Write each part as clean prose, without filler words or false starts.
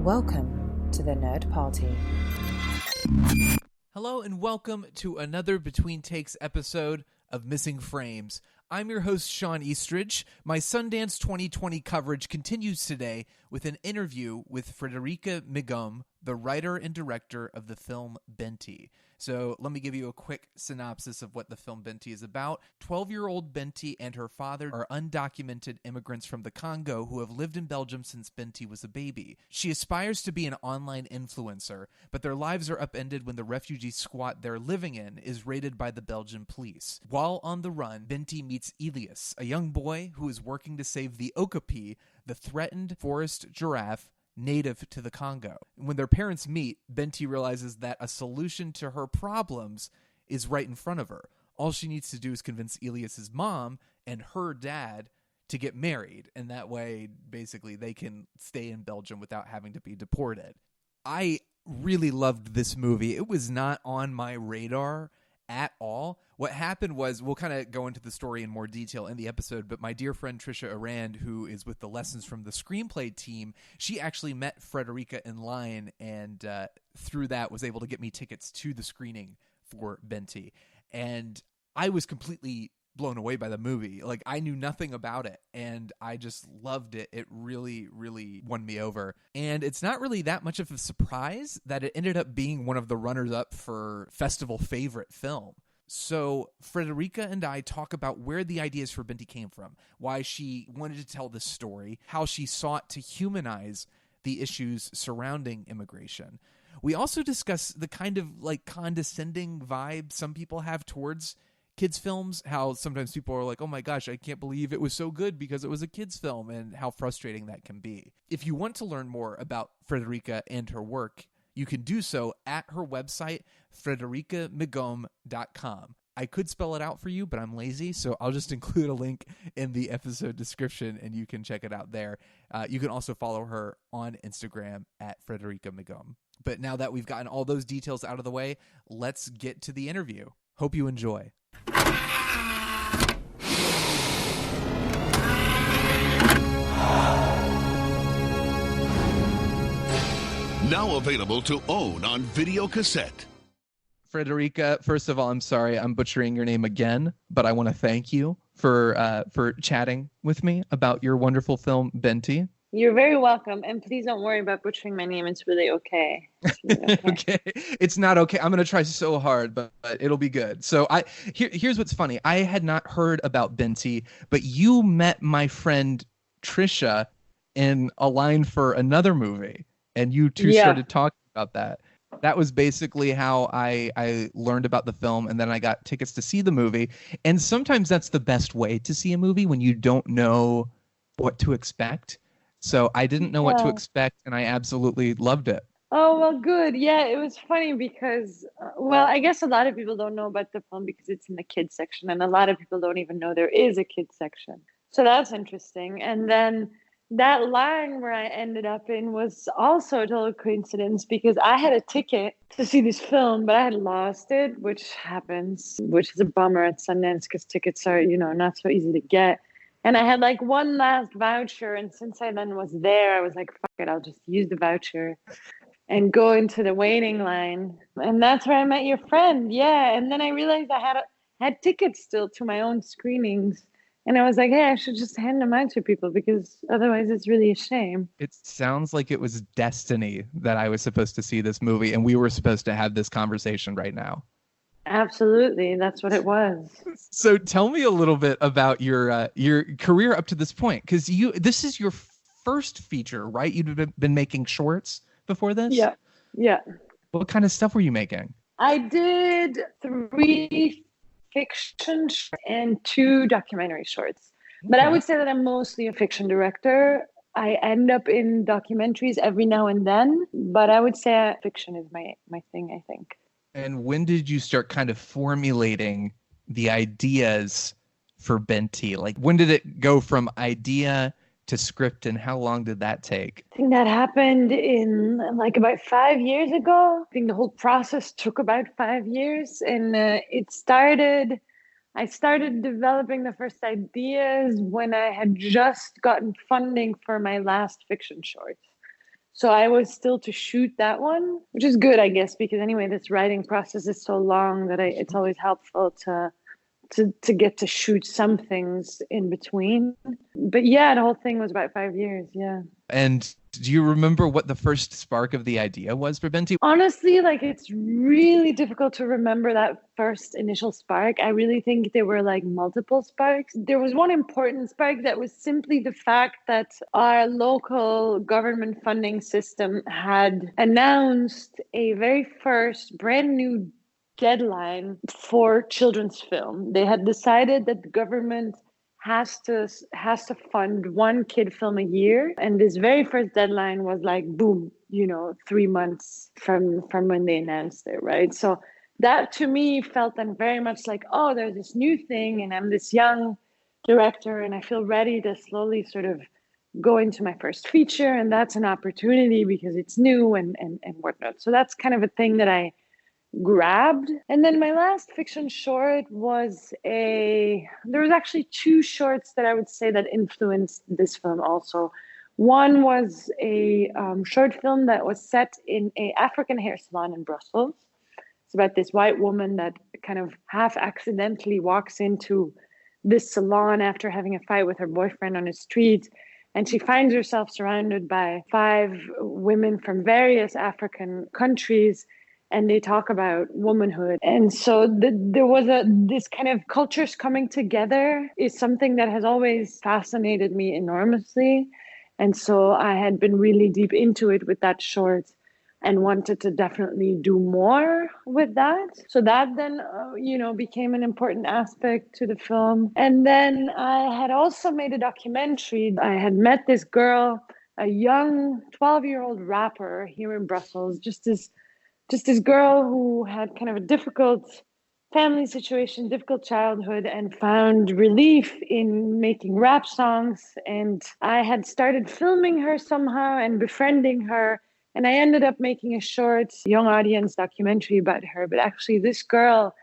Welcome to the Nerd Party. Hello and welcome to another Between Takes episode of Missing Frames. I'm your host, Shawn Eastridge. My Sundance 2020 coverage continues today with an interview with Frederike Migom, the writer and director of the film Binti. So let me give you a quick synopsis of what the film Binti is about. 12-year-old Binti and her father are undocumented immigrants from the Congo who have lived in Belgium since Binti was a baby. She aspires to be an online influencer, but their lives are upended when the refugee squat they're living in is raided by the Belgian police. While on the run, Binti meets Elias, a young boy who is working to save the okapi, the threatened forest giraffe, native to the Congo. When their parents meet, Binti realizes that a solution to her problems is right in front of her. All she needs to do is convince Elias's mom and her dad to get married, and that way, basically, they can stay in Belgium without having to be deported. I really loved this movie. It was not on my radar at all. What happened was, we'll kind of go into the story in more detail in the episode, but my dear friend Trisha Arand, who is with the Lessons from the Screenplay team, she actually met Frederike in line, and through that was able to get me tickets to the screening for Binti. And I was completely blown away by the movie. Like, I knew nothing about it, and I just loved it. It really, really won me over. And it's not really that much of a surprise that it ended up being one of the runners-up for festival favorite film. So Frederike and I talk about where the ideas for Binti came from, why she wanted to tell this story, how she sought to humanize the issues surrounding immigration. We also discuss the kind of condescending vibe some people have towards kids' films, how sometimes people are like, oh my gosh, I can't believe it was so good because it was a kids' film, and how frustrating that can be. If you want to learn more about Frederike and her work, you can do so at her website, frederikemigom.com. I could spell it out for you, but I'm lazy, so I'll just include a link in the episode description, and you can check it out there. You can also follow her on Instagram at Frederike Migom. But now that we've gotten all those details out of the way, let's get to the interview. Hope you enjoy. Now available to own on video cassette. Frederike, first of all, I'm sorry I'm butchering your name again, but I want to thank you for chatting with me about your wonderful film, Binti. You're very welcome, and please don't worry about butchering my name. It's really okay. It's really okay. Okay, it's not okay. I'm going to try so hard, but it'll be good. So here's what's funny. I had not heard about Binti, but you met my friend Trisha in a line for another movie, and you two started talking about that. That was basically how I learned about the film, and then I got tickets to see the movie. And sometimes that's the best way to see a movie, when you don't know what to expect. So I didn't know what to expect, and I absolutely loved it. Oh, well, good. Yeah, it was funny because, I guess a lot of people don't know about the film because it's in the kids section, and a lot of people don't even know there is a kids section. So that's interesting. And then that line where I ended up in was also a total coincidence, because I had a ticket to see this film, but I had lost it, which happens, which is a bummer at Sundance because tickets are, not so easy to get. And I had one last voucher, and since I then was there, I was like, fuck it, I'll just use the voucher and go into the waiting line. And that's where I met your friend. Yeah. And then I realized I had tickets still to my own screenings. And I was like, hey, I should just hand them out to people, because otherwise it's really a shame. It sounds like it was destiny that I was supposed to see this movie, and we were supposed to have this conversation right now. Absolutely. That's what it was. So tell me a little bit about your career up to this point, because this is your first feature, right? You've been making shorts before this? Yeah. Yeah. What kind of stuff were you making? I did 3 fiction and 2 documentary shorts. Okay. But I would say that I'm mostly a fiction director. I end up in documentaries every now and then, but I would say fiction is my thing, I think. And when did you start kind of formulating the ideas for Binti? When did it go from idea to script, and how long did that take? I think that happened in about 5 years ago. I think the whole process took about 5 years, and I started developing the first ideas when I had just gotten funding for my last fiction short. So I was still to shoot that one, which is good, I guess, because anyway, this writing process is so long that it's always helpful to get to shoot some things in between. But yeah, the whole thing was about 5 years. Yeah. And do you remember what the first spark of the idea was for Binti? Honestly, like it's really difficult to remember that first initial spark. I really think there were like multiple sparks. There was one important spark that was simply the fact that our local government funding system had announced a very first brand new deadline for children's film. They had decided that the government has to fund one kid film a year, and this very first deadline was like boom, 3 months from when they announced it, right? So that to me felt then very much like, oh, there's this new thing and I'm this young director and I feel ready to slowly sort of go into my first feature, and that's an opportunity because it's new and whatnot. So that's kind of a thing that I grabbed. And then my last fiction short there was actually two shorts that I would say that influenced this film also. One was a short film that was set in an African hair salon in Brussels. It's about this white woman that kind of half accidentally walks into this salon after having a fight with her boyfriend on the street. And she finds herself surrounded by 5 women from various African countries, and they talk about womanhood. And so there was this kind of cultures coming together is something that has always fascinated me enormously. And so I had been really deep into it with that short and wanted to definitely do more with that. So that then, became an important aspect to the film. And then I had also made a documentary. I had met this girl, a young 12-year-old rapper here in Brussels, just this girl who had kind of a difficult family situation, difficult childhood, and found relief in making rap songs. And I had started filming her somehow and befriending her. And I ended up making a short young audience documentary about her. But actually this girl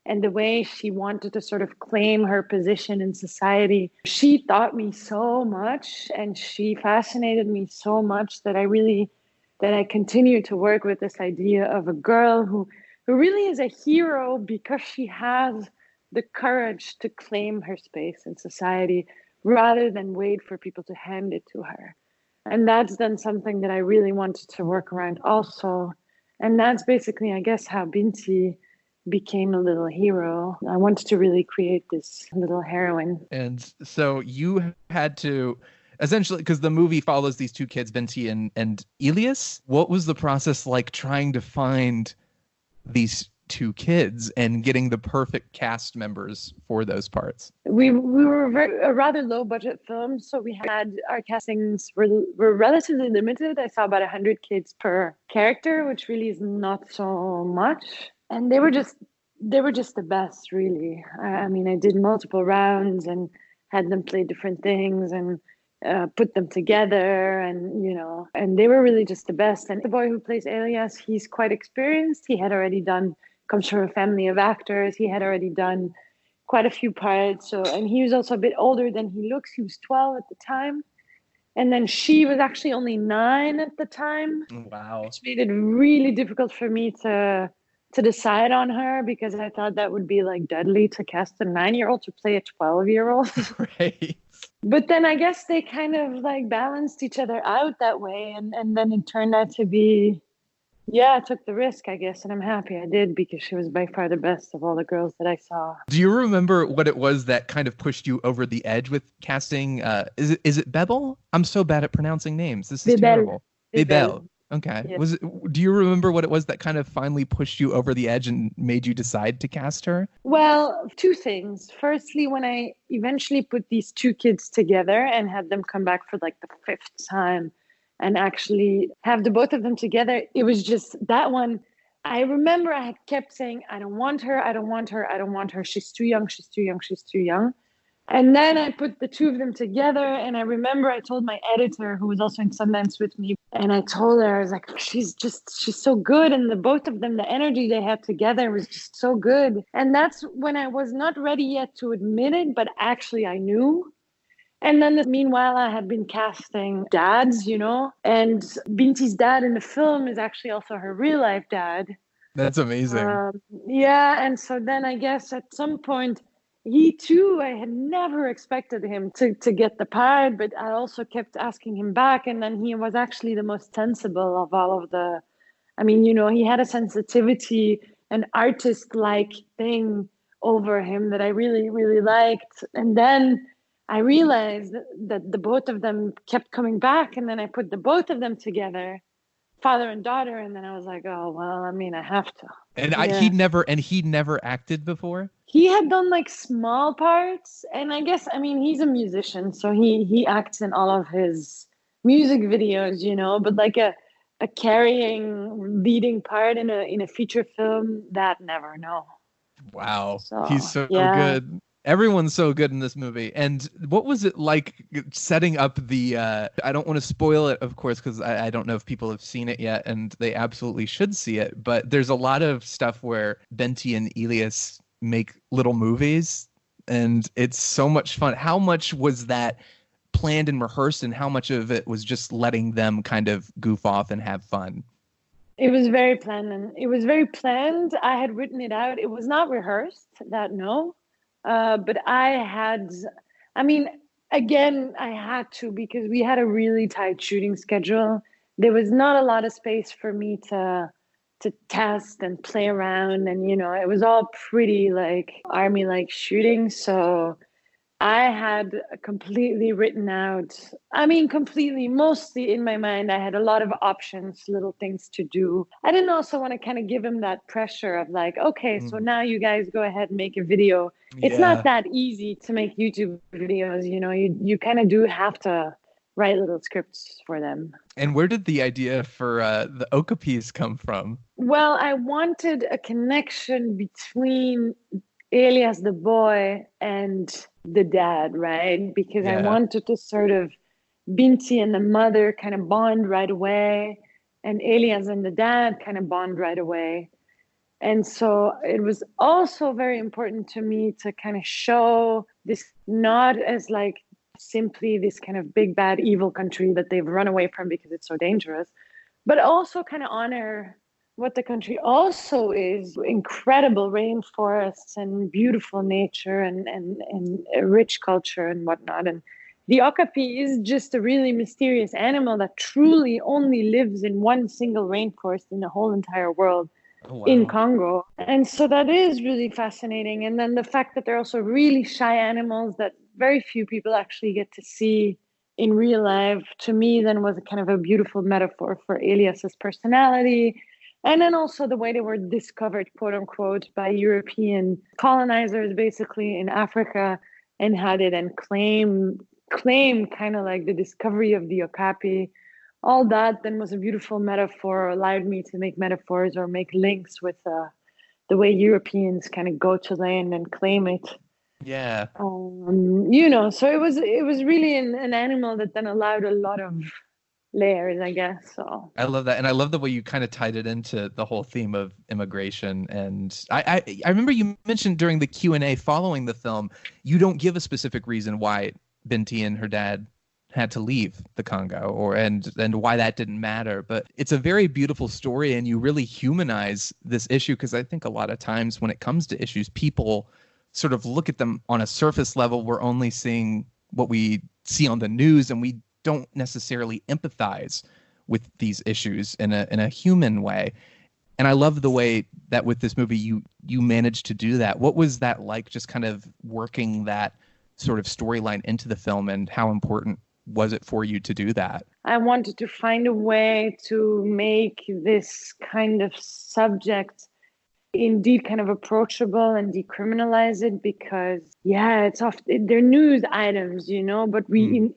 and the way she wanted to sort of claim her position in society, she taught me so much and she fascinated me so much that I continue to work with this idea of a girl who really is a hero because she has the courage to claim her space in society rather than wait for people to hand it to her. And that's then something that I really wanted to work around also. And that's basically, I guess, how Binti became a little hero. I wanted to really create this little heroine. And so you had to essentially, because the movie follows these 2 kids, Binti and Elias. What was the process like trying to find these 2 kids and getting the perfect cast members for those parts? We were a rather low budget film, so we had our castings were relatively limited. I saw about 100 kids per character, which really is not so much. And they were just the best, really. I mean, I did multiple rounds and had them play different things and put them together, and they were really just the best. And the boy who plays Elias, he's quite experienced. He had already comes from a family of actors. He had already done quite a few parts. And he was also a bit older than he looks. He was 12 at the time. And then she was actually only 9 at the time. Wow. Which made it really difficult for me to decide on her, because I thought that would be like deadly to cast a 9-year-old to play a 12-year-old. Right. But then I guess they kind of like balanced each other out that way. And then it turned out to be, I took the risk, I guess. And I'm happy I did, because she was by far the best of all the girls that I saw. Do you remember what it was that kind of pushed you over the edge with casting? Is it Bebel? I'm so bad at pronouncing names. This is terrible. Bebel. Okay. Yes. Do you remember what it was that kind of finally pushed you over the edge and made you decide to cast her? Well, 2 things. Firstly, when I eventually put these 2 kids together and had them come back for like the 5th time and actually have the both of them together, it was just that one. I remember I had kept saying, I don't want her, I don't want her, I don't want her. She's too young, she's too young, she's too young. And then I put the 2 of them together, and I remember I told my editor, who was also in Sundance with me, and I told her, I was like, she's so good. And the both of them, the energy they had together was just so good. And that's when I was not ready yet to admit it, but actually I knew. And then meanwhile, I had been casting dads, and Binti's dad in the film is actually also her real life dad. That's amazing. Yeah, and so then I guess at some point, he too, I had never expected him to get the part, but I also kept asking him back. And then he was actually the most sensible of all of the, I mean, he had a sensitivity, an artist-like thing over him that I really, really liked. And then I realized that the both of them kept coming back, and then I put the both of them together, father and daughter, and then I was like, oh well, I mean, I have to. And Yeah. he'd never acted before? He had done like small parts, and I guess, I mean, he's a musician, so he acts in all of his music videos, but like a carrying leading part in a feature film, that never, no. Wow. So, He's so yeah. good. Everyone's so good in this movie. And what was it like setting up the I don't want to spoil it, of course, because I don't know if people have seen it yet, and they absolutely should see it, but there's a lot of stuff where Binti and Elias make little movies, and it's so much fun. How much was that planned and rehearsed, and how much of it was just letting them kind of goof off and have fun? It was very planned, and it was very planned. I had written it out. It was not rehearsed, that no. But I mean, again, I had to, because we had a really tight shooting schedule. There was not a lot of space for me to test and play around, and it was all pretty like army like shooting. So I had completely written out, I mean, completely, mostly in my mind, I had a lot of options, little things to do. I didn't also want to kind of give him that pressure of like, okay, so now you guys go ahead and make a video. It's Yeah. not that easy to make YouTube videos, you kind of do have to write little scripts for them. And where did the idea for the okapis come from? Well, I wanted a connection between Elias the boy and the dad, right? Because I Yeah. wanted to sort of Binti and the mother kind of bond right away, and Elias and the dad kind of bond right away. And so it was also very important to me to kind of show this not as like simply this kind of big, bad, evil country that they've run away from because it's so dangerous, but also kind of honor what the country also is: incredible rainforests and beautiful nature and a rich culture and whatnot. And the okapi is just a really mysterious animal that truly only lives in one single rainforest in the whole entire world, Oh, in wow. Congo. And so that is really fascinating. And then the fact that they're also really shy animals that very few people actually get to see in real life, to me, then was a kind of a beautiful metaphor for Elias's personality. And then also the way they were discovered, quote unquote, by European colonizers, basically in Africa, and how they then claim kind of like the discovery of the okapi. All that then was a beautiful metaphor, allowed me to make metaphors or make links with the way Europeans kind of go to land and claim it. Yeah. So it was really an animal that then allowed a lot of layers, I guess. So I love that. And I love the way you kind of tied it into the whole theme of immigration. And I remember you mentioned during the Q&A following the film, you don't give a specific reason why Binti and her dad had to leave the Congo and why that didn't matter. But it's a very beautiful story, and you really humanize this issue, because I think a lot of times when it comes to issues, people sort of look at them on a surface level. We're only seeing what we see on the news, and we don't necessarily empathize with these issues in a human way. And I love the way that with this movie you managed to do that. What was that like, just kind of working that sort of storyline into the film, and how important was it for you to do that? I wanted to find a way to make this kind of subject indeed kind of approachable and decriminalize it, because it's often they're news items, but we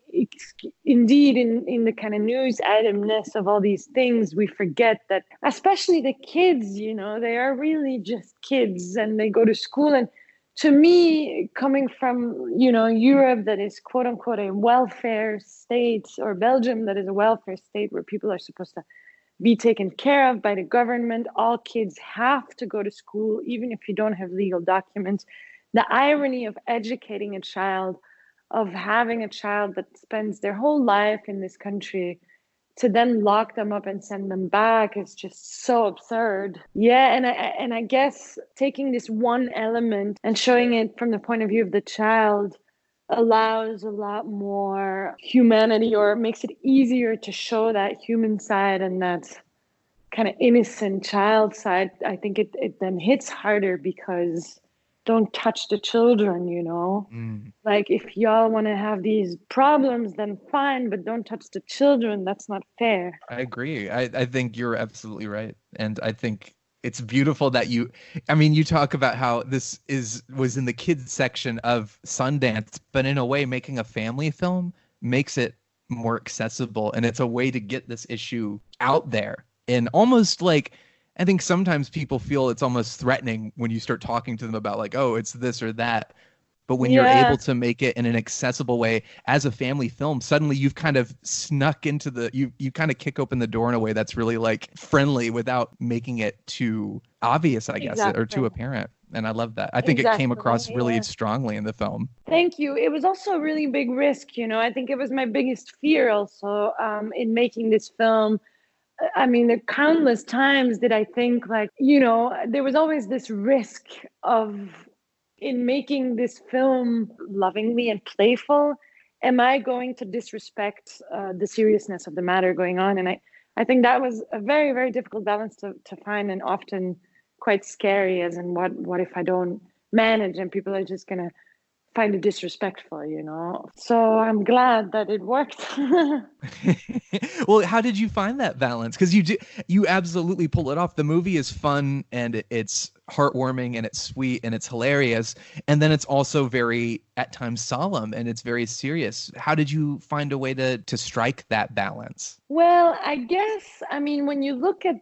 indeed in the kind of news itemness of all these things, we forget that especially the kids, they are really just kids, and they go to school. And to me, coming from Europe, that is quote unquote a welfare state, or Belgium, that is a welfare state where people are supposed to be taken care of by the government. All kids have to go to school, even if you don't have legal documents. The irony of educating a child of having a child that spends their whole life in this country to then lock them up and send them back is just so absurd. Yeah, and I guess taking this one element and showing it from the point of view of the child allows a lot more humanity, or makes it easier to show that human side and that kind of innocent child side. I think it then hits harder because don't touch the children, you know? Like, if y'all want to have these problems, then fine, but don't touch the children. That's not fair. I agree. I think you're absolutely right. And I think it's beautiful that you talk about how this was in the kids section of Sundance, but in a way making a family film makes it more accessible, and it's a way to get this issue out there. And almost like, I think sometimes people feel it's almost threatening when you start talking to them about like, oh, it's this or that. But when you're able to make it in an accessible way as a family film, suddenly you've kind of snuck into you kind of kick open the door in a way that's really like friendly without making it too obvious, I guess, or too apparent. And I love that. I think it came across really strongly in the film. Thank you. It was also a really big risk, you know. I think it was my biggest fear also in making this film. I mean, there are countless times that I think, like, you know, there was always this risk of, in making this film lovingly and playful, am I going to disrespect the seriousness of the matter going on? And I think that was a very, very difficult balance to find, and often quite scary, as in what if I don't manage and people are just going to find it disrespectful, you know? So I'm glad that it worked. Well, how did you find that balance? Because you absolutely pull it off. The movie is fun and it's heartwarming and it's sweet and it's hilarious. And then it's also very, at times, solemn and it's very serious. How did you find a way to strike that balance? Well, I guess, I mean, when you look at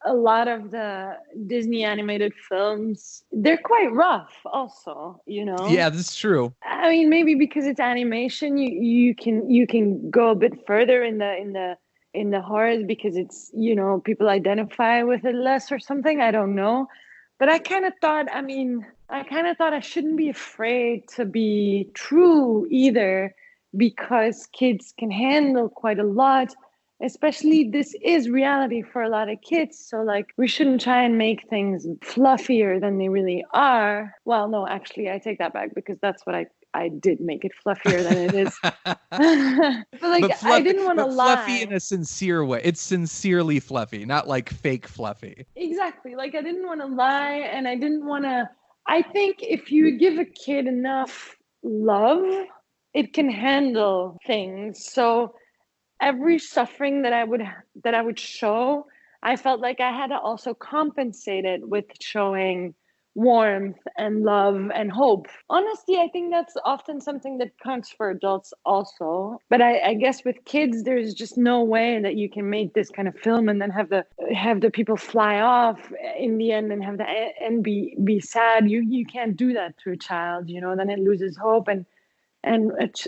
a lot of the Disney animated films, they're quite rough also, you know? Yeah, that's true. I mean, maybe because it's animation, you can go a bit further in the horrors because it's, you know, people identify with it less or something. I don't know. But I kind of thought I shouldn't be afraid to be true either, because kids can handle quite a lot. Especially, this is reality for a lot of kids. So, like, we shouldn't try and make things fluffier than they really are. Well, no, actually, I take that back, because that's what I did make it fluffier than it is. But like, I didn't want to lie. Fluffy in a sincere way. It's sincerely fluffy, not like fake fluffy. Exactly. Like, I didn't want to lie, and I didn't want to. I think if you give a kid enough love, it can handle things. So every suffering that I would show, I felt like I had to also compensate it with showing warmth and love and hope. Honestly, I think that's often something that counts for adults also. But I guess with kids, there's just no way that you can make this kind of film and then have the people fly off in the end and have the end be sad. You can't do that to a child, you know. Then it loses hope, and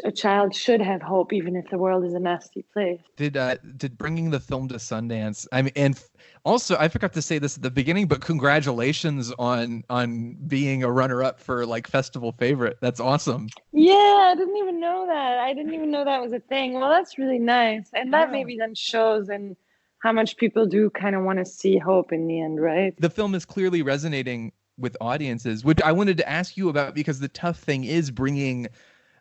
a child should have hope, even if the world is a nasty place. Did bringing the film to Sundance, I mean, and also I forgot to say this at the beginning, but congratulations on being a runner-up for like festival favorite. That's awesome. Yeah, I didn't even know that. I didn't even know that was a thing. Well, that's really nice, and that maybe then shows in how much people do kind of want to see hope in the end, right? The film is clearly resonating with audiences, which I wanted to ask you about, because the tough thing is bringing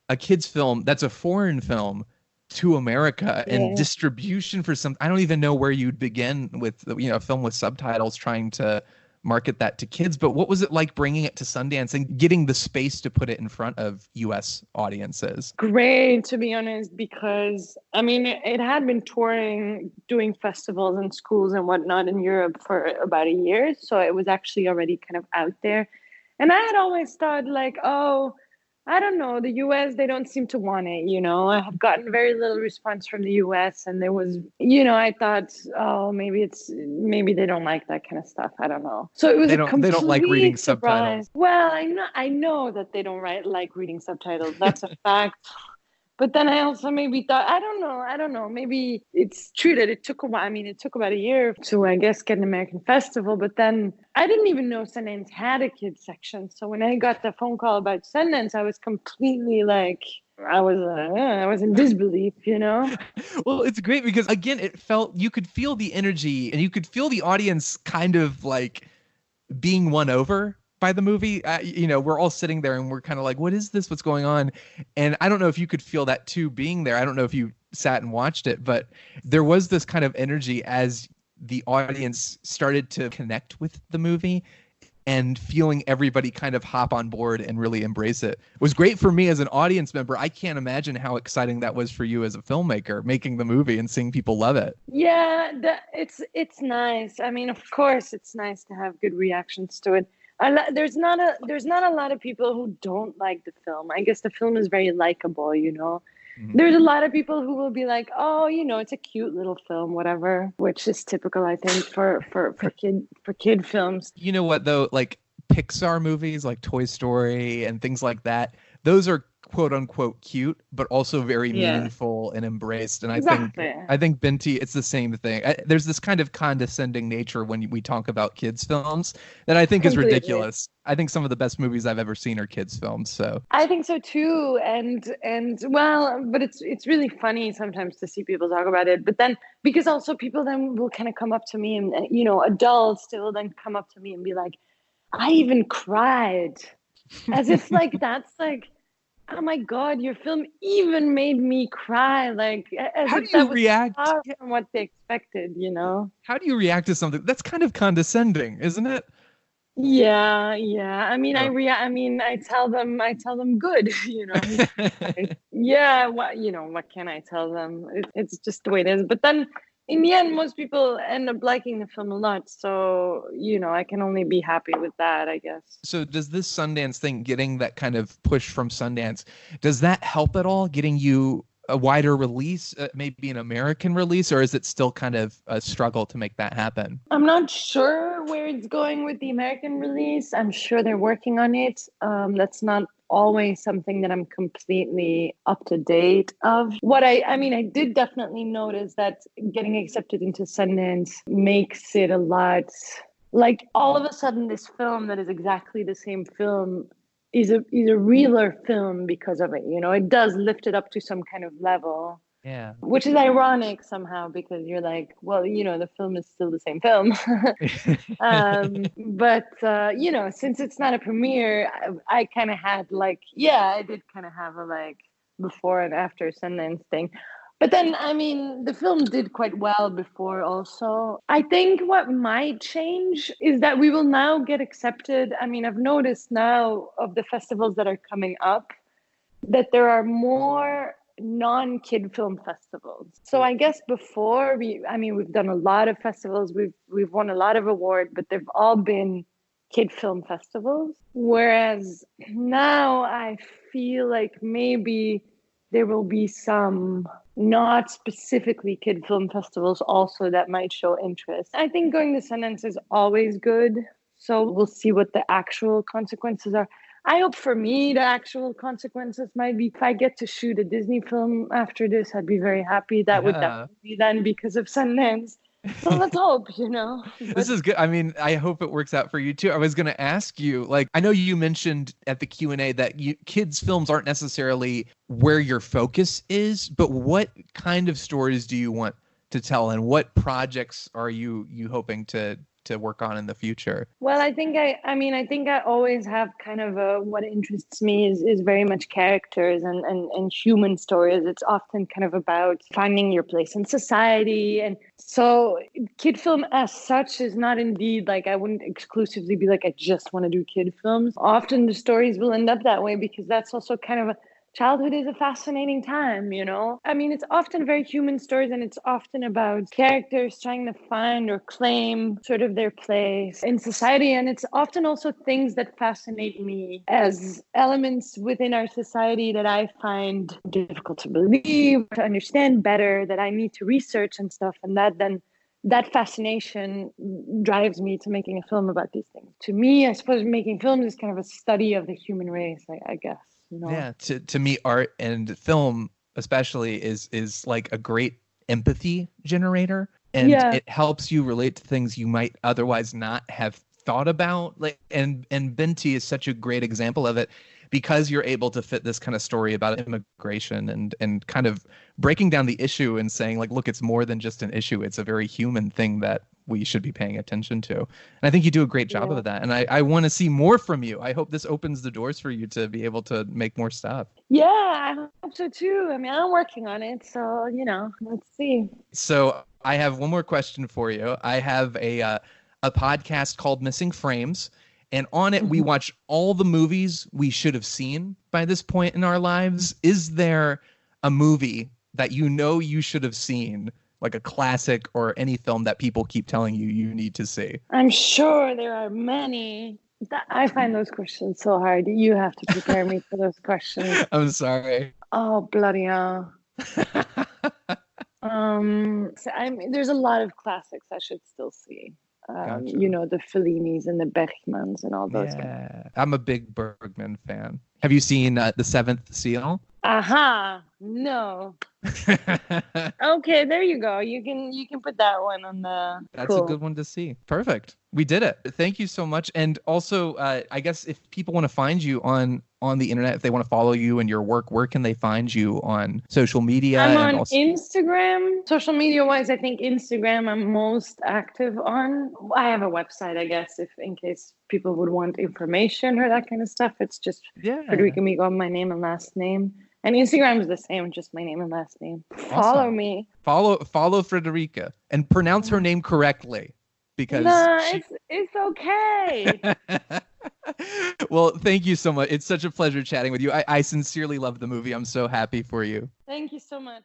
a kid's film that's a foreign film to America, and distribution for some. I don't even know where you'd begin with, you know, a film with subtitles trying to market that to kids. But what was it like bringing it to Sundance and getting the space to put it in front of US audiences? Great, to be honest, because I mean, it had been touring, doing festivals and schools and whatnot in Europe for about a year. So it was actually already kind of out there. And I had always thought, like, oh, I don't know, the US, they don't seem to want it, you know. I have gotten very little response from the US, and there was, you know, I thought, oh, maybe they don't like that kind of stuff. I don't know. So it was they don't like reading subtitles. Well, I know that they don't like reading subtitles. That's a fact. But then I also maybe thought, I don't know. Maybe it's true that it took a while. I mean, it took about a year to, I guess, get an American festival. But then I didn't even know Sundance had a kids section. So when I got the phone call about Sundance, I was completely like, I was in disbelief, you know. Well, it's great because again, you could feel the energy and you could feel the audience kind of like being won over by the movie. We're all sitting there and we're kind of like, what is this? What's going on? And I don't know if you could feel that too being there. I don't know if you sat and watched it, but there was this kind of energy as the audience started to connect with the movie and feeling everybody kind of hop on board and really embrace it. It was great for me as an audience member. I can't imagine how exciting that was for you as a filmmaker, making the movie and seeing people love it. Yeah, it's nice. I mean, of course, it's nice to have good reactions to it. There's not a lot of people who don't like the film. I guess the film is very likable, you know. Mm-hmm. There's a lot of people who will be like, oh, you know, it's a cute little film, whatever, which is typical, I think, for kid films. You know what, though? Like Pixar movies like Toy Story and things like that, those are quote unquote cute, but also very meaningful and embraced. And I think Binti, it's the same thing. There's this kind of condescending nature when we talk about kids films that I think is ridiculous. I think some of the best movies I've ever seen are kids films. So I think so too. And well, but it's really funny sometimes to see people talk about it. But then because also people then will kind of come up to me and, you know, adults will then come up to me and be like, I even cried, as if like that's like, oh my God, your film even made me cry. Like, as how if do you that react was far from what they expected, you know? How do you react to something that's kind of condescending, isn't it? Yeah. I mean, I tell them good, you know. Yeah, what can I tell them? It's just the way it is. But then in the end, most people end up liking the film a lot. So, you know, I can only be happy with that, I guess. So does this Sundance thing, getting that kind of push from Sundance, does that help at all, getting you a wider release, maybe an American release, or is it still kind of a struggle to make that happen? I'm not sure where it's going with the American release. I'm sure they're working on it. That's not always something that I'm completely up to date of. What I mean, I did definitely notice that getting accepted into Sundance makes it a lot, like all of a sudden this film that is exactly the same film is a realer film because of it. You know, it does lift it up to some kind of level. Yeah. Which is ironic somehow because you're like, well, you know, the film is still the same film. But you know, since it's not a premiere, I kind of had like, I did kind of have a like before and after Sundance thing. But then, I mean, the film did quite well before also. I think what might change is that we will now get accepted. I mean, I've noticed now of the festivals that are coming up that there are more non-kid film festivals. So I guess before we've done a lot of festivals, we've won a lot of awards, but they've all been kid film festivals. Whereas now I feel like maybe there will be some not specifically kid film festivals also that might show interest. I think going to Sundance is always good. So we'll see what the actual consequences are. I hope for me, the actual consequences might be if I get to shoot a Disney film after this, I'd be very happy. That would definitely be then because of Sundance. So let's hope, you know. This is good. I mean, I hope it works out for you too. I was going to ask you, like, I know you mentioned at the Q&A that kids' films aren't necessarily where your focus is, but what kind of stories do you want to tell, and what projects are you hoping to work on in the future? Well, I think I always have kind of what interests me is very much characters and human stories. It's often kind of about finding your place in society. And so kid film as such is not indeed like, I wouldn't exclusively be like, I just want to do kid films. Often the stories will end up that way because that's also kind of childhood is a fascinating time, you know? I mean, it's often very human stories, and it's often about characters trying to find or claim sort of their place in society. And it's often also things that fascinate me as elements within our society that I find difficult to believe, to understand better, that I need to research and stuff. And that fascination drives me to making a film about these things. To me, I suppose making films is kind of a study of the human race, I guess. You know? Yeah, to me, art and film especially is like a great empathy generator, and it helps you relate to things you might otherwise not have thought about. Like, and Binti is such a great example of it. because you're able to fit this kind of story about immigration and kind of breaking down the issue and saying, like, look, it's more than just an issue. It's a very human thing that we should be paying attention to. And I think you do a great job of that. And I want to see more from you. I hope this opens the doors for you to be able to make more stuff. Yeah, I hope so too. I mean, I'm working on it. So, let's see. So I have one more question for you. I have a podcast called Missing Frames. And on it, we watch all the movies we should have seen by this point in our lives. Is there a movie that you should have seen, like a classic or any film that people keep telling you need to see? I'm sure there are many. I find those questions so hard. You have to prepare me for those questions. I'm sorry. Oh, bloody hell. There's a lot of classics I should still see. Gotcha. The Fellinis and the Bergmans and all those guys. I'm a big Bergman fan. Have you seen The Seventh Seal? Aha! No. Okay, there you go. You can put that one on the. That's a good one to see. Perfect. We did it. Thank you so much. And also, I guess if people want to find you on the internet, if they want to follow you and your work, where can they find you on social media? I'm on Instagram. Social media wise, I think Instagram I'm most active on. I have a website, I guess, if in case people would want information or that kind of stuff. It's just Frederike Migom, my name and last name. And Instagram is the same, just my name and last name. Awesome. Follow me. Follow Frederike and pronounce her name correctly. Because it's okay. Well, thank you so much. It's such a pleasure chatting with you. I sincerely love the movie. I'm so happy for you. Thank you so much.